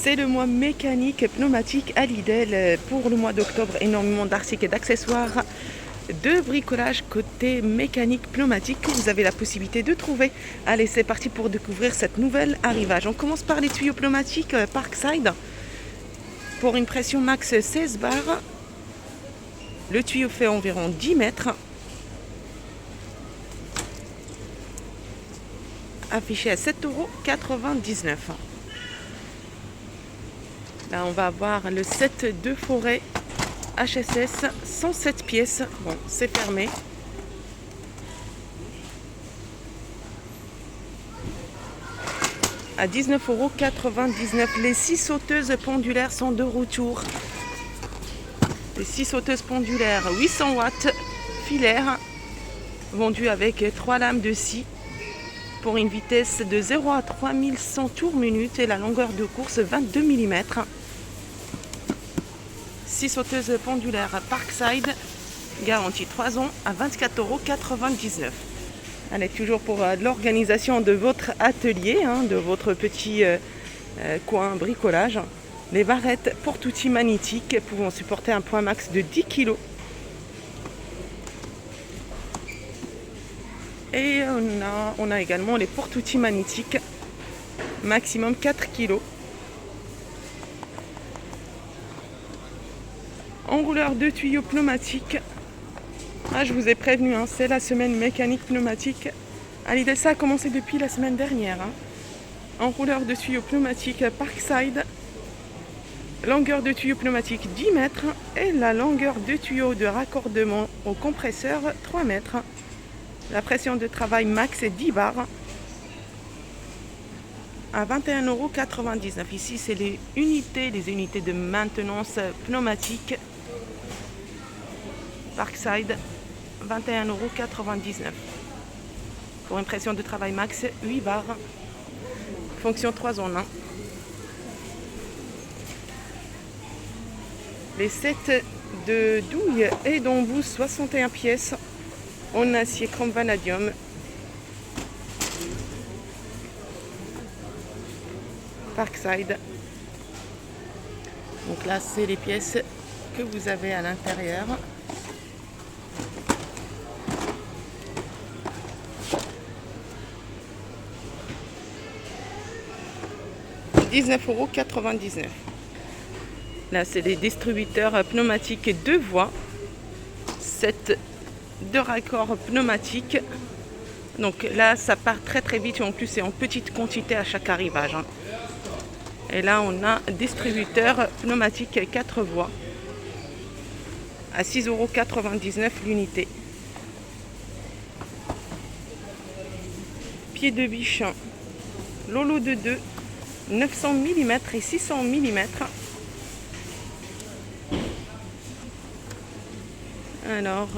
C'est le mois mécanique pneumatique à Lidl pour le mois d'octobre. Énormément d'articles et d'accessoires de bricolage côté mécanique pneumatique que vous avez la possibilité de trouver. Allez, c'est parti pour découvrir cette nouvelle arrivage. On commence par les tuyaux pneumatiques Parkside pour une pression max 16 bars. Le tuyau fait environ 10 mètres. Affiché à 7,99 €. Là, on va avoir le set de forêt HSS 107 pièces. Bon, c'est fermé. À 19,99 €. Les 6 sauteuses pendulaires sont de retour. Les 6 sauteuses pendulaires 800 watts filaires, vendues avec 3 lames de scie pour une vitesse de 0 à 3100 tours minute et la longueur de course 22 mm. 6 sauteuses pendulaires Parkside, garantie 3 ans à 24,99 €. Allez, toujours pour l'organisation de votre atelier, de votre petit coin bricolage. Les barrettes porte-outils magnétiques pouvant supporter un poids max de 10 kg. Et on a également les porte-outils magnétiques, maximum 4 kg. Enrouleur de tuyaux pneumatiques. Je vous ai prévenu, c'est la semaine mécanique pneumatique. À Lidl, ça a commencé depuis la semaine dernière. Enrouleur de tuyaux pneumatiques Parkside. Longueur de tuyau pneumatique 10 mètres et la longueur de tuyau de raccordement au compresseur 3 mètres. La pression de travail max est 10 bars à 21,99 €. Ici, c'est les unités de maintenance pneumatique Parkside, 21,99 €. Pour une pression de travail max, 8 bars. Fonction 3 en 1. Les sets de douille et d'embout 61 pièces en acier chrome vanadium. Parkside. Donc là, c'est les pièces que vous avez à l'intérieur. « 19,99 €. Là, c'est les distributeurs pneumatiques 2 voies. 7 de raccords pneumatiques. Donc là, ça part très très vite et en plus, c'est en petite quantité à chaque arrivage. Et là, on a un distributeur pneumatique 4 voies à 6,99 € l'unité. Pied de biche, Lolo de 2, 900 mm et 600 mm. Alors,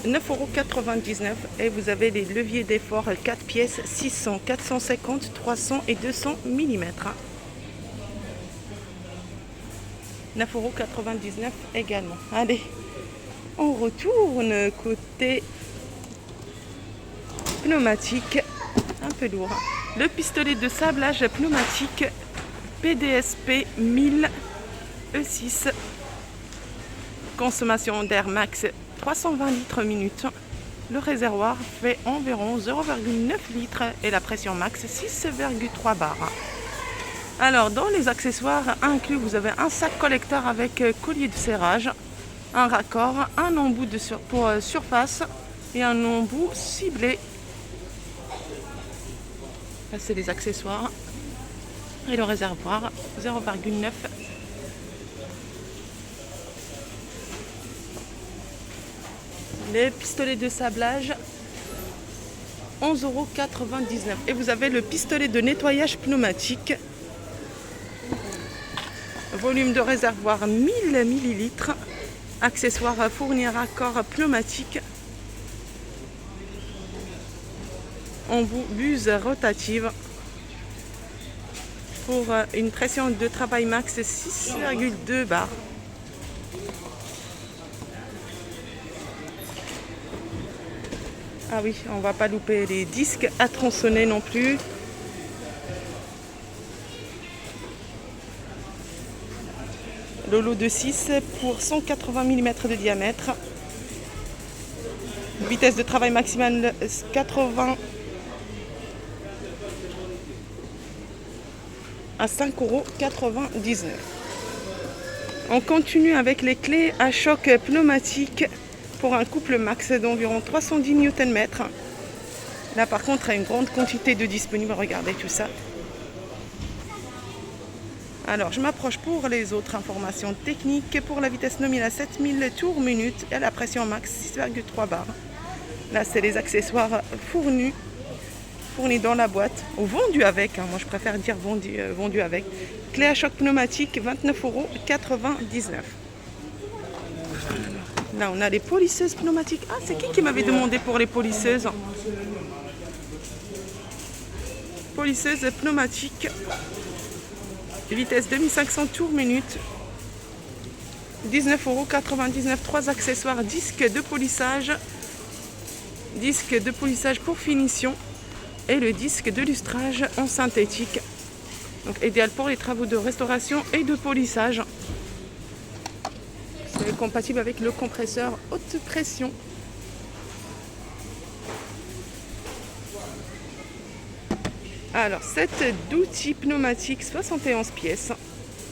9,99 € et vous avez les leviers d'effort 4 pièces 600, 450, 300 et 200 mm. 9,99 € également. Allez, on retourne côté pneumatique, un peu lourd. Le pistolet de sablage pneumatique PDSP 1000 E6. Consommation d'air max 320 litres minute. Le réservoir fait environ 0,9 litres et la pression max 6,3 bars. Alors, dans les accessoires inclus, vous avez un sac collecteur avec collier de serrage, un raccord, un embout pour surface et un embout ciblé. Là, c'est les accessoires. Et le réservoir 0,9. Les pistolets de sablage 11,99 €. Et vous avez le pistolet de nettoyage pneumatique. Volume de réservoir 1000 ml. Accessoire à fournir raccord pneumatique. Embout buse rotative. Pour une pression de travail max 6,2 bars. Ah oui, on va pas louper les disques à tronçonner non plus. le lot de 6 pour 180 mm de diamètre. Vitesse de travail maximale 80 à 5,99 €. On continue avec les clés à choc pneumatique pour un couple max d'environ 310 Nm. Là par contre, il y a une grande quantité de disponibles. Regardez tout ça. Alors, je m'approche pour les autres informations techniques. Pour la vitesse nominale 7000 tours minute et la pression max 6,3 bars. Là, c'est les accessoires fournis dans la boîte, ou vendus avec. Moi, je préfère dire vendus avec. Clé à choc pneumatique, 29,99 €. Là, on a les polisseuses pneumatiques. Ah, c'est qui m'avait demandé pour les polisseuses? Polisseuse pneumatique. Vitesse 2500 tours minute. 19,99 €. 3 accessoires. Disque de polissage pour finition. Et le disque de lustrage en synthétique. Donc idéal pour les travaux de restauration et de polissage. C'est compatible avec le compresseur haute pression. Alors, set d'outils pneumatiques 71 pièces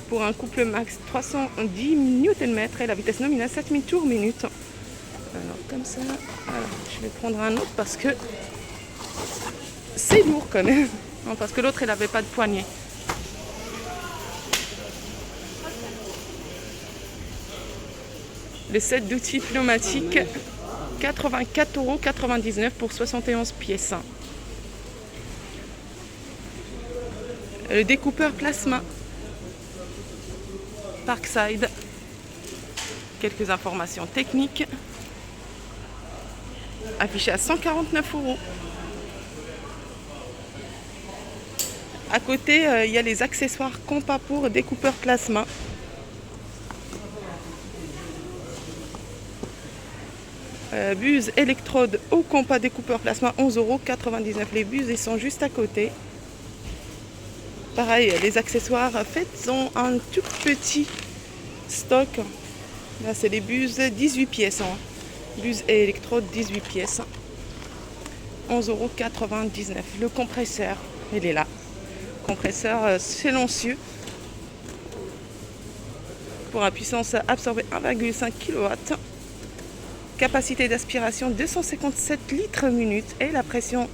pour un couple max 310 Nm et la vitesse nominale 7000 tours minute. Alors, comme ça, alors, je vais prendre un autre parce que c'est lourd quand même. Non, parce que l'autre, il n'avait pas de poignée. Le set d'outils pneumatiques, 84,99 € pour 71 pièces. Le découpeur plasma Parkside. Quelques informations techniques. Affiché à 149 €. À côté, il y a les accessoires compas pour découpeur plasma. Buse électrode au compas découpeur plasma, 11,99 €. Les buses, ils sont juste à côté. Pareil, les accessoires faits ont un tout petit stock. Là, c'est les buses 18 pièces. Buse et électrode 18 pièces. 11,99 €. Le compresseur, il est là. Compresseur silencieux pour la puissance absorbée 1,5 kW. Capacité d'aspiration 257 litres minute et la pression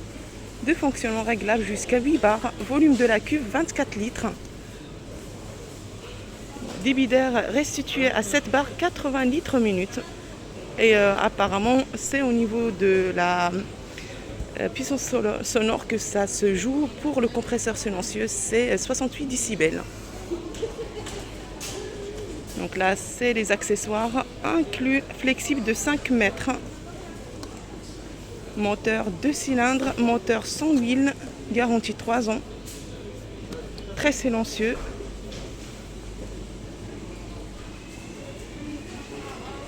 de fonctionnement réglable jusqu'à 8 bars. Volume de la cuve 24 litres. Débit d'air restitué à 7 bars 80 litres minute. Et apparemment c'est au niveau de la puissance sonore que ça se joue. Pour le compresseur silencieux, c'est 68 décibels. Donc là, c'est les accessoires inclus, flexible de 5 mètres. Moteur 2 cylindres, moteur sans huile, garantie 3 ans. Très silencieux.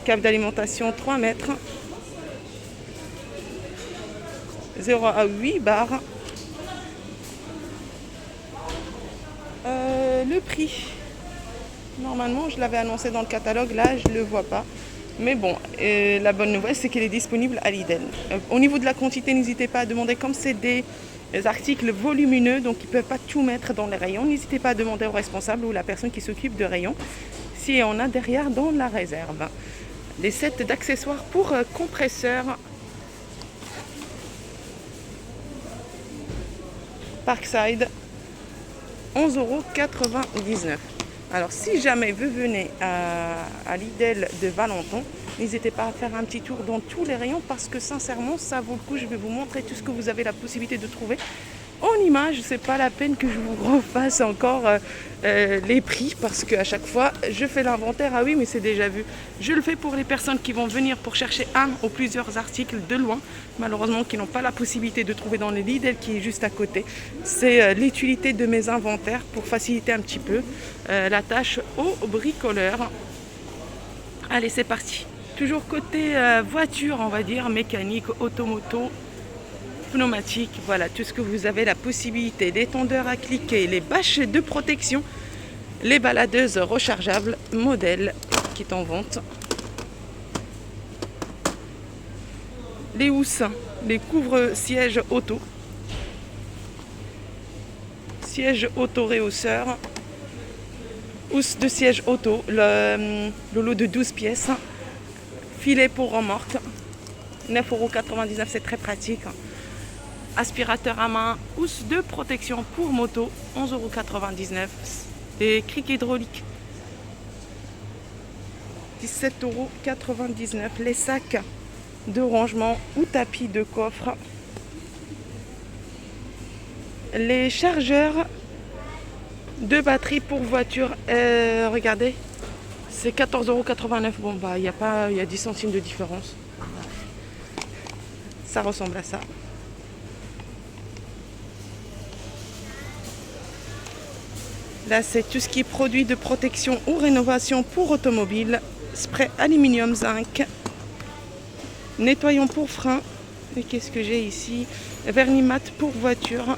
Câble d'alimentation 3 mètres. 0 à 8 bars. Le prix. Normalement, je l'avais annoncé dans le catalogue. Là, je ne le vois pas. Mais bon, la bonne nouvelle, c'est qu'il est disponible à Lidl. Au niveau de la quantité, n'hésitez pas à demander, comme c'est des articles volumineux, donc ils ne peuvent pas tout mettre dans les rayons. N'hésitez pas à demander au responsable ou la personne qui s'occupe de rayons si on a derrière dans la réserve. Les sets d'accessoires pour compresseurs Parkside, 11,99 €. Alors si jamais vous venez à Lidl de Valenton, n'hésitez pas à faire un petit tour dans tous les rayons parce que sincèrement ça vaut le coup. Je vais vous montrer tout ce que vous avez la possibilité de trouver en image. C'est pas la peine que je vous refasse encore les prix parce qu'à chaque fois je fais l'inventaire. Ah oui, mais c'est déjà vu. Je le fais pour les personnes qui vont venir pour chercher un ou plusieurs articles de loin, malheureusement qui n'ont pas la possibilité de trouver dans les Lidl qui est juste à côté. C'est l'utilité de mes inventaires pour faciliter un petit peu la tâche aux bricoleurs. Allez, c'est parti. Toujours côté voiture, on va dire, mécanique, automoto, pneumatique, voilà, tout ce que vous avez la possibilité, l'étendeur à cliquer, les bâches de protection Les baladeuses rechargeables, modèle qui est en vente. Les housses, les couvre-sièges auto. Siège auto réhausseur. Housse de siège auto, le lot de 12 pièces. Filet pour remorque, 9,99 €, c'est très pratique. Aspirateur à main, housse de protection pour moto, 11,99 €. Des crics hydrauliques, 17,99 €. Les sacs de rangement ou tapis de coffre. Les chargeurs de batterie pour voiture, regardez, c'est 14,89 €. Bon bah il y a 10 centimes de différence. Ça ressemble à ça. Là c'est tout ce qui est produit de protection ou rénovation pour automobile. Spray aluminium zinc. Nettoyant pour frein. Et qu'est-ce que j'ai ici? Vernis mat pour voiture.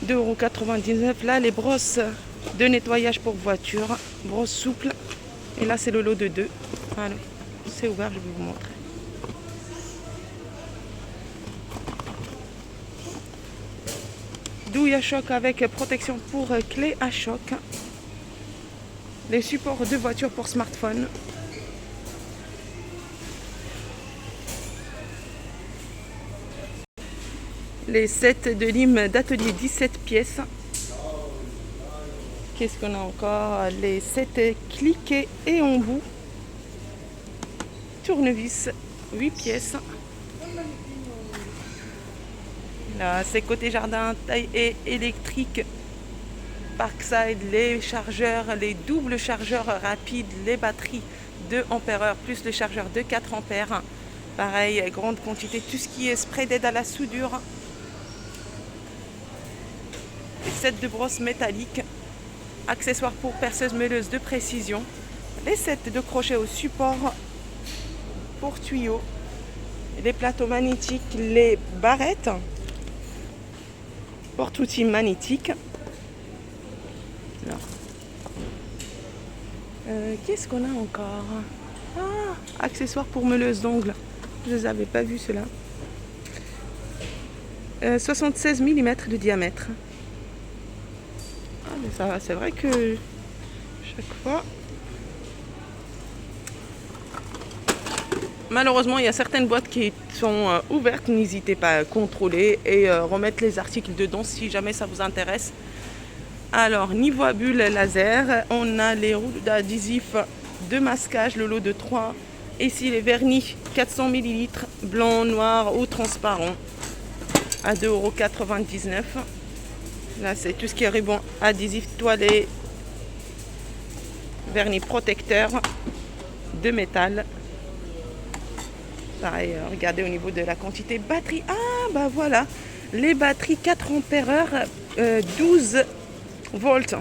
2,99 €. Là les brosses de nettoyage pour voiture. Brosse souple. Et là c'est le lot de 2. Voilà. C'est ouvert, je vais vous montrer. Douille à choc avec protection pour clé à choc. Les supports de voiture pour smartphone. Les sets de lime d'atelier 17 pièces. Qu'est-ce qu'on a encore? Les sets cliqués et embout. Tournevis 8 pièces. Là, c'est côté jardin, taille et électrique. Parkside, les chargeurs, les doubles chargeurs rapides, les batteries 2 ampères plus le chargeur de 4 ampères. Pareil, grande quantité, tout ce qui est spray d'aide à la soudure. Les sets de brosse métallique. Accessoires pour perceuse meuleuse de précision. Les sets de crochet au support pour tuyaux. Les plateaux magnétiques, les barrettes. Porte-outils magnétiques. Qu'est-ce qu'on a encore? Accessoires pour meuleuse d'ongles. Je ne les avais pas vus ceux-là. 76 mm de diamètre. Ça, c'est vrai que chaque fois... Malheureusement, il y a certaines boîtes qui sont ouvertes. N'hésitez pas à contrôler et remettre les articles dedans si jamais ça vous intéresse. Alors, niveau à bulles laser, on a les rouleaux d'adhésif de masquage, le lot de 3. Ici, les vernis 400 ml, blanc, noir ou transparent, à 2,99 €. Là, c'est tout ce qui est ruban adhésif toilé, vernis protecteur de métal. Pareil, regardez au niveau de la quantité batterie. Ah, bah voilà, les batteries 4 ampères, 12 volts.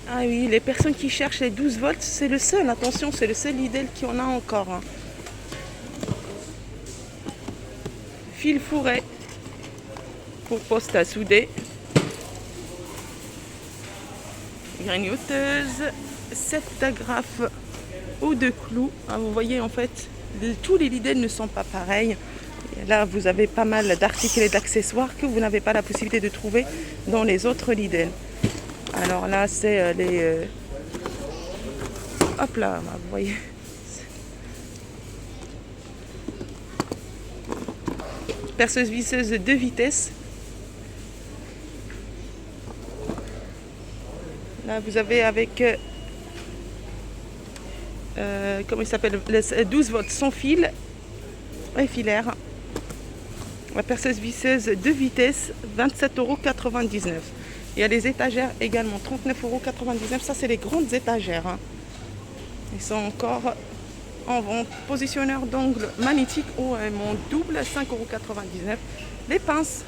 Ah oui, les personnes qui cherchent les 12 volts, c'est le seul, attention, c'est le seul Lidl qui en a encore. Fil fourré pour poste à souder. Grignoteuse, 7 agrafes ou de clous. Ah, vous voyez, en fait, tous les Lidl ne sont pas pareils. Et là, vous avez pas mal d'articles et d'accessoires que vous n'avez pas la possibilité de trouver dans les autres Lidl. Alors là, c'est les... Hop là, vous voyez. Perceuse visseuse de vitesse. Là, vous avez avec... comment il s'appelle, 12 volts sans fil et filaire. La perceuse visseuse de vitesse, 27,99 €. Il y a les étagères également, 39,99 €. Ça, c'est les grandes étagères. Hein. Ils sont encore en vente. Positionneur d'ongles magnétique ou mon double, 5,99 €. Les pinces.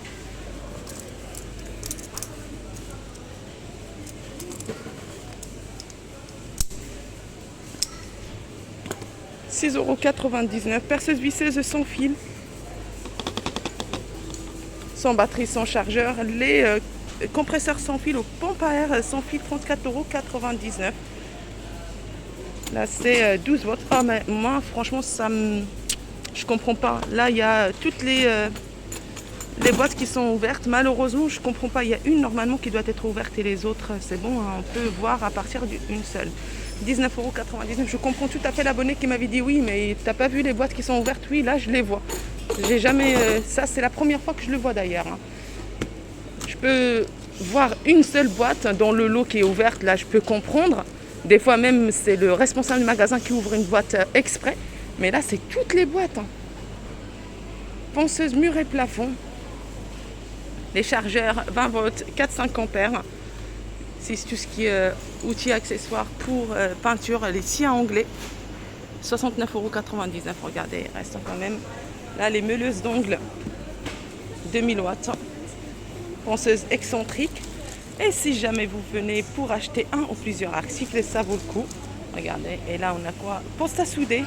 « 6,99 €. Perceuse visseuse sans fil. Sans batterie, sans chargeur. Les compresseur sans fil ou pompe à air sans fil, 34,99 €. Là, c'est 12 watts. Oh, mais moi, franchement, je comprends pas. Là, il y a toutes les boîtes qui sont ouvertes. Malheureusement, je comprends pas. Il y a une normalement qui doit être ouverte et les autres, c'est bon, hein, on peut voir à partir d'une seule. 19,99 €. Je comprends tout à fait l'abonné qui m'avait dit oui, mais t'as pas vu les boîtes qui sont ouvertes? Oui, là, je les vois. J'ai jamais. Ça, c'est la première fois que je le vois d'ailleurs, hein. Je peux voir une seule boîte dans le lot qui est ouverte. Là, je peux comprendre. Des fois même, c'est le responsable du magasin qui ouvre une boîte exprès. Mais là, c'est toutes les boîtes, hein. Ponceuse mur et plafond. Les chargeurs 20 volts, 4-5 ampères. C'est tout ce qui est outils accessoires pour peinture, les scies à onglet. 69,99 €. Regardez, il reste quand même. Là, les meuleuses d'ongles, 2000 watts. Ponceuse excentrique. Et si jamais vous venez pour acheter un ou plusieurs articles, ça vaut le coup. Regardez, et là, on a quoi? Poste à souder.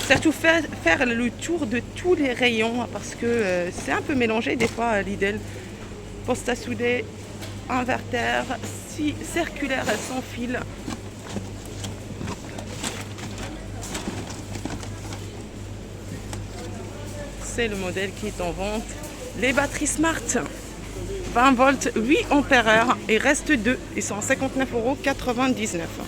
Surtout faire le tour de tous les rayons parce que c'est un peu mélangé des fois à Lidl. Poste à souder, inverter, scie circulaire sans fil. C'est le modèle qui est en vente. Les batteries Smart, 20 volts, 8 ampères. Il reste 2. Ils sont à 59,99 €.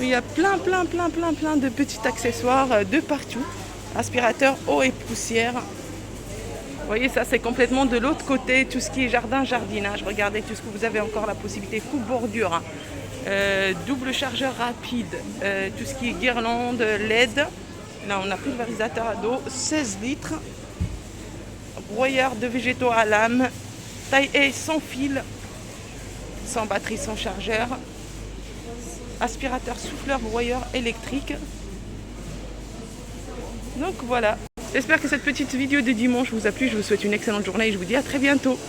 Il y a plein de petits accessoires de partout. Aspirateur, eau et poussière. Vous voyez, ça c'est complètement de l'autre côté. Tout ce qui est jardin, jardinage. Regardez tout ce que vous avez encore la possibilité. Coupe bordure. Double chargeur rapide. Tout ce qui est guirlande, LED. Là, on a pulvérisateur à dos. 16 litres. Broyeur de végétaux à lame. Taille A sans fil. Sans batterie, sans chargeur. Aspirateur souffleur broyeur électrique. Donc voilà. J'espère que cette petite vidéo de dimanche vous a plu. Je vous souhaite une excellente journée et je vous dis à très bientôt.